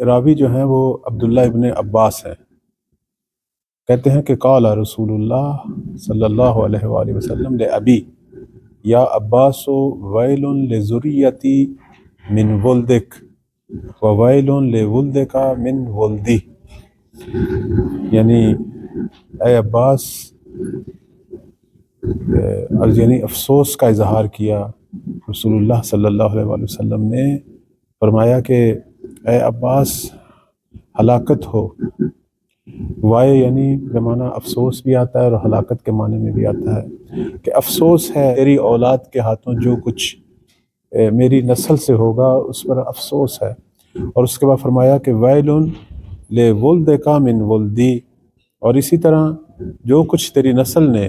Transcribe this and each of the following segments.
راوی جو ہیں وہ عبداللہ ابن عباس ہیں، کہتے ہیں کہ قال رسول اللہ صلی اللہ علیہ وآلہ وسلم لأبی یا عباس ویل لذریتی من ولدک وویل لولدک من ولدی، یعنی اے عباس، یعنی افسوس کا اظہار کیا رسول اللہ صلی اللہ علیہ وآلہ وسلم نے، فرمایا کہ اے عباس ہلاکت ہو۔ وائے یعنی بمعنی افسوس بھی آتا ہے اور ہلاکت کے معنی میں بھی آتا ہے کہ افسوس ہے تیری اولاد کے ہاتھوں جو کچھ میری نسل سے ہوگا اس پر افسوس ہے۔ اور اس کے بعد فرمایا کہ ویل لولدک من ولدی، اور اسی طرح جو کچھ تیری نسل نے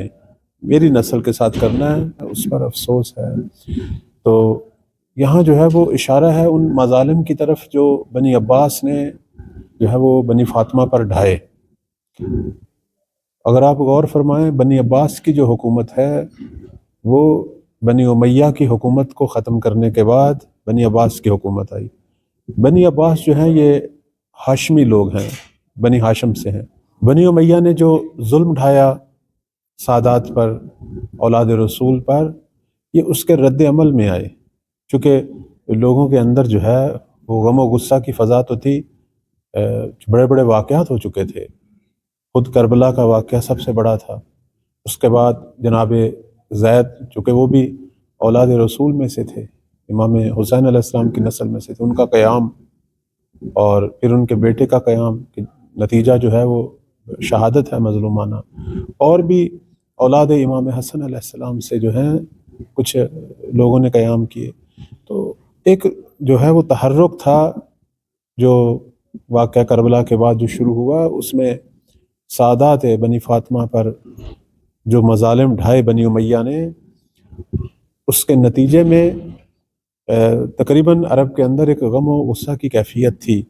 میری نسل کے ساتھ کرنا ہے اس پر افسوس ہے۔ تو یہاں جو ہے وہ اشارہ ہے ان مظالم کی طرف جو بنی عباس نے جو ہے وہ بنی فاطمہ پر ڈھائے۔ اگر آپ غور فرمائیں، بنی عباس کی جو حکومت ہے وہ بنی امیہ کی حکومت کو ختم کرنے کے بعد بنی عباس کی حکومت آئی۔ بنی عباس جو ہیں یہ ہاشمی لوگ ہیں، بنی ہاشم سے ہیں۔ بنی امیہ نے جو ظلم ڈھایا سادات پر، اولاد رسول پر، یہ اس کے رد عمل میں آئے، چونکہ لوگوں کے اندر جو ہے وہ غم و غصہ کی فضا تو تھی، بڑے بڑے واقعات ہو چکے تھے، خود کربلا کا واقعہ سب سے بڑا تھا۔ اس کے بعد جناب زید، چونکہ وہ بھی اولاد رسول میں سے تھے، امام حسین علیہ السلام کی نسل میں سے تھے، ان کا قیام اور پھر ان کے بیٹے کا قیام، نتیجہ جو ہے وہ شہادت ہے مظلومانہ، اور بھی اولاد امام حسن علیہ السلام سے جو ہیں کچھ لوگوں نے قیام کیے۔ تو ایک جو ہے وہ تحرک تھا جو واقعہ کربلا کے بعد جو شروع ہوا، اس میں سادات بنی فاطمہ پر جو مظالم ڈھائے بنی امیہ نے، اس کے نتیجے میں تقریباً عرب کے اندر ایک غم و غصہ کی کیفیت تھی۔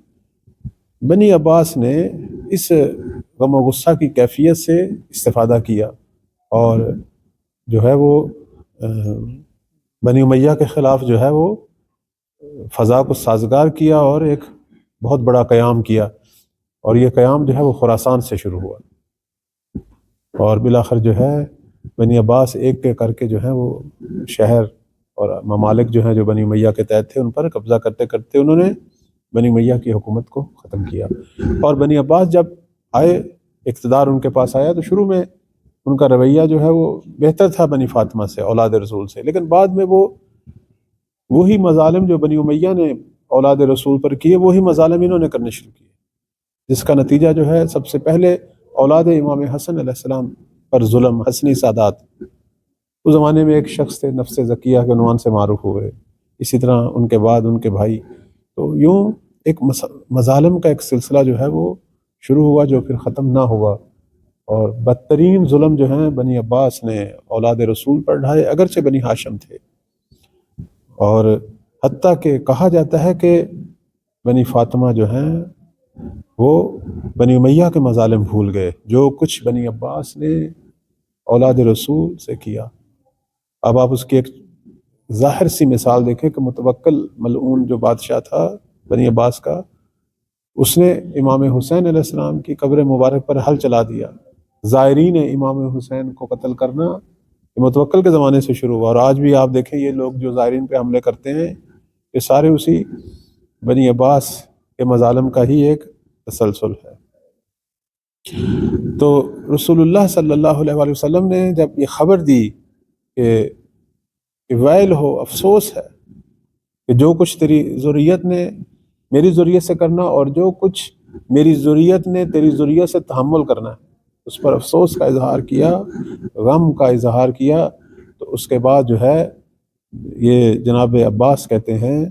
بنی عباس نے اس غم و غصہ کی کیفیت سے استفادہ کیا اور جو ہے وہ بنی امیہ کے خلاف جو ہے وہ فضا کو سازگار کیا اور ایک بہت بڑا قیام کیا، اور یہ قیام جو ہے وہ خراسان سے شروع ہوا، اور بالآخر جو ہے بنی عباس ایک کر کے جو ہے وہ شہر اور ممالک جو ہیں جو بنی امیہ کے تحت تھے ان پر قبضہ کرتے کرتے انہوں نے بنی امیہ کی حکومت کو ختم کیا۔ اور بنی عباس جب آئے، اقتدار ان کے پاس آیا، تو شروع میں ان کا رویہ جو ہے وہ بہتر تھا بنی فاطمہ سے، اولاد رسول سے، لیکن بعد میں وہی مظالم جو بنی امیہ نے اولاد رسول پر کیے، وہی مظالم انہوں نے کرنے شروع کیے، جس کا نتیجہ جو ہے سب سے پہلے اولاد امام حسن علیہ السلام پر ظلم، حسنی سادات اس زمانے میں ایک شخص تھے نفس زکیہ کے عنوان سے معروف ہوئے، اسی طرح ان کے بعد ان کے بھائی، تو یوں ایک مظالم کا ایک سلسلہ جو ہے وہ شروع ہوا جو پھر ختم نہ ہوا، اور بدترین ظلم جو ہیں بنی عباس نے اولاد رسول پر ڈھائے، اگرچہ بنی ہاشم تھے، اور حتیٰ کہ کہا جاتا ہے کہ بنی فاطمہ جو ہیں وہ بنی امیہ کے مظالم بھول گئے، جو کچھ بنی عباس نے اولاد رسول سے کیا۔ اب آپ اس کی ایک ظاہر سی مثال دیکھیں کہ متوکل ملعون جو بادشاہ تھا بنی عباس کا، اس نے امام حسین علیہ السلام کی قبر مبارک پر حل چلا دیا۔ زائرین امام حسین کو قتل کرنا یہ متوکل کے زمانے سے شروع ہوا، اور آج بھی آپ دیکھیں یہ لوگ جو زائرین پہ حملے کرتے ہیں یہ سارے اسی بنی عباس کے مظالم کا ہی ایک تسلسل ہے۔ تو رسول اللہ صلی اللہ علیہ وآلہ وسلم نے جب یہ خبر دی کہ ویل ہو، افسوس ہے کہ جو کچھ تیری ذریت نے میری ذریت سے کرنا اور جو کچھ میری ذریت نے تیری ذریت سے تحمل کرنا ہے، اس پر افسوس کا اظہار کیا، غم کا اظہار کیا، تو اس کے بعد جو ہے یہ جناب عباس کہتے ہیں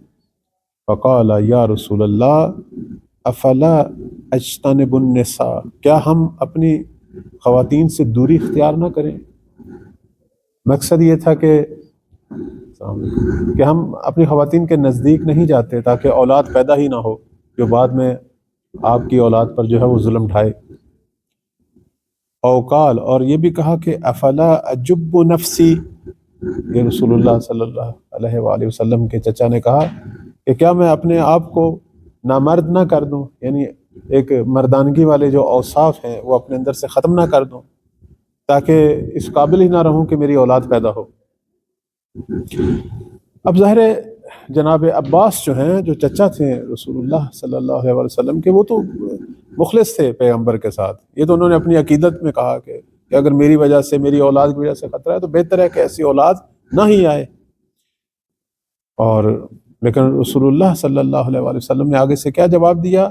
فقال یا رسول اللہ افلا اجتنب النساء، کیا ہم اپنی خواتین سے دوری اختیار نہ کریں؟ مقصد یہ تھا کہ ہم اپنی خواتین کے نزدیک نہیں جاتے تاکہ اولاد پیدا ہی نہ ہو جو بعد میں آپ کی اولاد پر جو ہے وہ ظلم ڈھائے۔ اوقال، اور یہ بھی کہا کہ افلا اجب نفسی، یہ رسول اللہ صلی اللہ علیہ وآلہ وسلم کے چچا نے کہا کہ کیا میں اپنے آپ کو نامرد نہ کر دوں، یعنی ایک مردانگی والے جو اوصاف ہیں وہ اپنے اندر سے ختم نہ کر دوں، تاکہ اس قابل ہی نہ رہوں کہ میری اولاد پیدا ہو۔ اب ظاہر ہے جناب عباس جو ہیں، جو چچا تھے رسول اللہ صلی اللہ علیہ وسلم کے، وہ تو مخلص تھے پیغمبر کے ساتھ۔ یہ تو انہوں نے اپنی عقیدت میں کہا کہ اگر میری وجہ سے، میری اولاد کی وجہ سے خطرہ ہے تو بہتر ہے کہ ایسی اولاد نہ ہی آئے۔ اور لیکن رسول اللہ صلی اللہ علیہ وسلم نے آگے سے کیا جواب دیا؟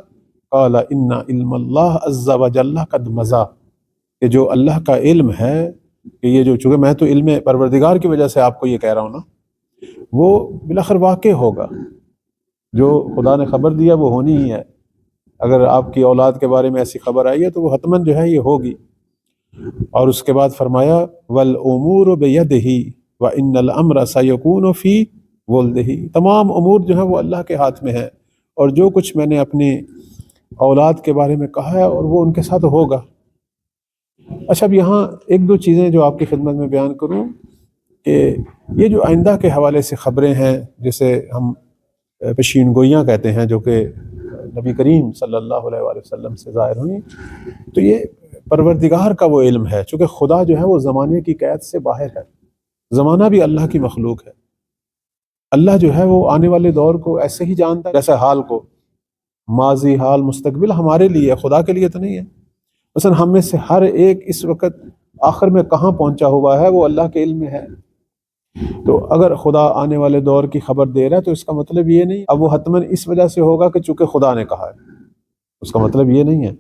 قال ان علم اللہ عز وجل قد مضى، کہ جو اللہ کا علم ہے، کہ یہ جو، چونکہ میں تو علم پروردگار کی وجہ سے آپ کو یہ کہہ رہا ہوں نا، وہ بالآخر واقع ہوگا۔ جو خدا نے خبر دیا وہ ہونی ہی ہے۔ اگر آپ کی اولاد کے بارے میں ایسی خبر آئی ہے تو وہ حتماً جو ہے یہ ہوگی۔ اور اس کے بعد فرمایا والامور بیدہ وان الامر سیکون فی ولدہ، تمام امور جو ہیں وہ اللہ کے ہاتھ میں ہیں، اور جو کچھ میں نے اپنی اولاد کے بارے میں کہا ہے اور وہ ان کے ساتھ ہوگا۔ اچھا، اب یہاں ایک دو چیزیں جو آپ کی خدمت میں بیان کروں، کہ یہ جو آئندہ کے حوالے سے خبریں ہیں، جسے ہم پیشین گوئیاں کہتے ہیں، جو کہ نبی کریم صلی اللہ علیہ وآلہ وسلم سے ظاہر ہوئیں، تو یہ پروردگار کا وہ علم ہے، چونکہ خدا جو ہے وہ زمانے کی قید سے باہر ہے، زمانہ بھی اللہ کی مخلوق ہے۔ اللہ جو ہے وہ آنے والے دور کو ایسے ہی جانتا ہے جیسے حال کو، ماضی، حال، مستقبل ہمارے لیے، خدا کے لیے تو نہیں ہے۔ مثلا ہم میں سے ہر ایک اس وقت آخر میں کہاں پہنچا ہوا ہے وہ اللہ کے علم میں ہے۔ تو اگر خدا آنے والے دور کی خبر دے رہا ہے تو اس کا مطلب یہ نہیں اب وہ حتماً اس وجہ سے ہوگا کہ چونکہ خدا نے کہا ہے، اس کا مطلب یہ نہیں ہے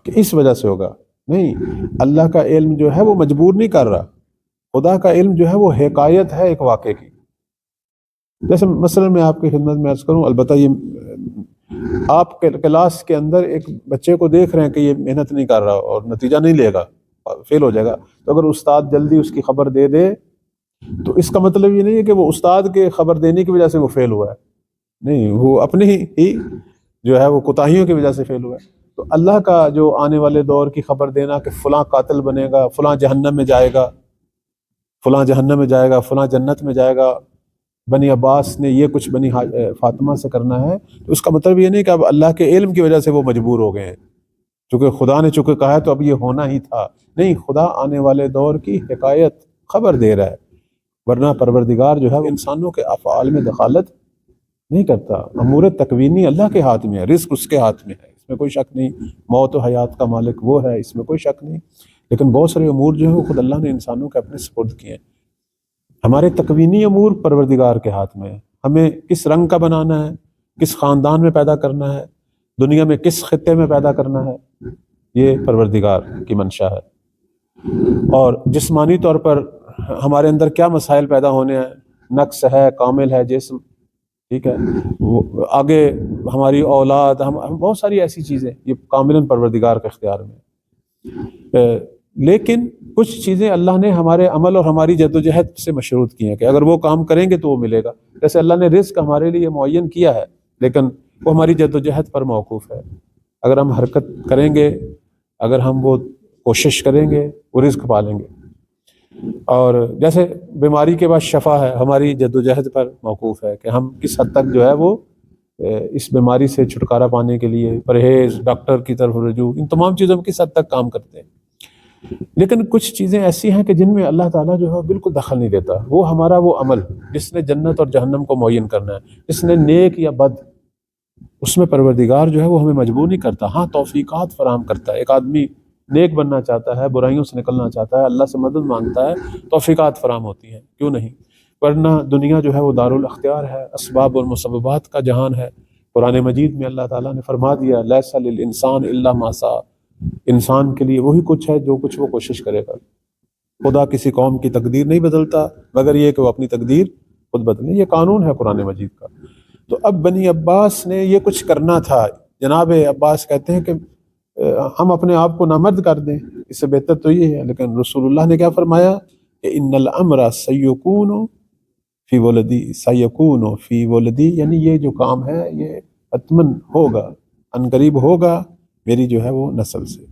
کہ اس وجہ سے ہوگا، نہیں۔ اللہ کا علم جو ہے وہ مجبور نہیں کر رہا، خدا کا علم جو ہے وہ حکایت ہے ایک واقعے کی۔ جیسے مثلا میں آپ کی خدمت میں عرض کروں، البتہ یہ آپ کلاس کے اندر ایک بچے کو دیکھ رہے ہیں کہ یہ محنت نہیں کر رہا اور نتیجہ نہیں لے گا، فیل ہو جائے گا، تو اگر استاد جلدی اس کی خبر دے دے تو اس کا مطلب یہ نہیں ہے کہ وہ استاد کے خبر دینے کی وجہ سے وہ فیل ہوا ہے، نہیں، وہ اپنے ہی جو ہے وہ کوتاہیوں کی وجہ سے فیل ہوا ہے۔ تو اللہ کا جو آنے والے دور کی خبر دینا کہ فلاں قاتل بنے گا، فلاں جہنم میں جائے گا، فلاں جہنم میں جائے گا، فلاں جنت میں جائے گا، بنی عباس نے یہ کچھ بنی فاطمہ سے کرنا ہے، تو اس کا مطلب یہ نہیں کہ اب اللہ کے علم کی وجہ سے وہ مجبور ہو گئے ہیں، چونکہ خدا نے چونکہ کہا ہے تو اب یہ ہونا ہی تھا، نہیں، خدا آنے والے دور کی حکایت خبر دے رہا ہے، ورنہ پروردگار جو ہے وہ انسانوں کے افعال میں دخالت نہیں کرتا۔ امور تکوینی اللہ کے ہاتھ میں ہے، رزق اس کے ہاتھ میں ہے، اس میں کوئی شک نہیں، موت و حیات کا مالک وہ ہے، اس میں کوئی شک نہیں، لیکن بہت سارے امور جو ہیں وہ خود اللہ نے انسانوں کے اپنے سپرد کیے ہیں۔ ہمارے تکوینی امور پروردگار کے ہاتھ میں ہے، ہمیں کس رنگ کا بنانا ہے، کس خاندان میں پیدا کرنا ہے، دنیا میں کس خطے میں پیدا کرنا ہے، یہ پروردگار کی منشا ہے۔ اور جسمانی طور پر ہمارے اندر کیا مسائل پیدا ہونے ہیں، نقص ہے، کامل ہے جسم، ٹھیک ہے، وہ آگے ہماری اولاد، ہم بہت ساری ایسی چیزیں یہ کاملاً پروردگار کے اختیار میں، لیکن کچھ چیزیں اللہ نے ہمارے عمل اور ہماری جدوجہد سے مشروط کی ہیں کہ اگر وہ کام کریں گے تو وہ ملے گا۔ جیسے اللہ نے رزق ہمارے لیے معین کیا ہے، لیکن وہ ہماری جدوجہد پر موقوف ہے، اگر ہم حرکت کریں گے، اگر ہم وہ کوشش کریں گے، وہ رزق پالیں گے۔ اور جیسے بیماری کے بعد شفا ہے، ہماری جدوجہد پر موقوف ہے کہ ہم کس حد تک جو ہے وہ اس بیماری سے چھٹکارا پانے کے لیے پرہیز، ڈاکٹر کی طرف رجوع، ان تمام چیزوں میں کس حد تک کام کرتے ہیں۔ لیکن کچھ چیزیں ایسی ہیں کہ جن میں اللہ تعالیٰ جو ہے بالکل دخل نہیں دیتا، وہ ہمارا وہ عمل جس نے جنت اور جہنم کو معین کرنا ہے، جس نے نیک یا بد، اس میں پروردگار جو ہے وہ ہمیں مجبور نہیں کرتا، ہاں توفیقات فراہم کرتا ہے۔ ایک آدمی نیک بننا چاہتا ہے، برائیوں سے نکلنا چاہتا ہے، اللہ سے مدد مانگتا ہے، توفیقات فراہم ہوتی ہیں، کیوں نہیں؟ ورنہ دنیا جو ہے وہ دارالاختیار ہے، اسباب اور مسببات کا جہان ہے۔ قرآن مجید میں اللہ تعالیٰ نے فرما دیا لیس للانسان الا ما سعی، انسان کے لیے وہی کچھ ہے جو کچھ وہ کوشش کرے گا۔ خدا کسی قوم کی تقدیر نہیں بدلتا مگر یہ کہ وہ اپنی تقدیر خود بدلے، یہ قانون ہے قرآن مجید کا۔ تو اب بنی عباس نے یہ کچھ کرنا تھا، جناب عباس کہتے ہیں کہ ہم اپنے آپ کو نامرد کر دیں، اس سے بہتر تو یہ ہے، لیکن رسول اللہ نے کیا فرمایا کہ ان الامر سیکون فی ولدی، سیکون فی ولدی، یعنی یہ جو کام ہے یہ حتماً ہوگا، عنقریب ہوگا میری جو ہے وہ نسل سے۔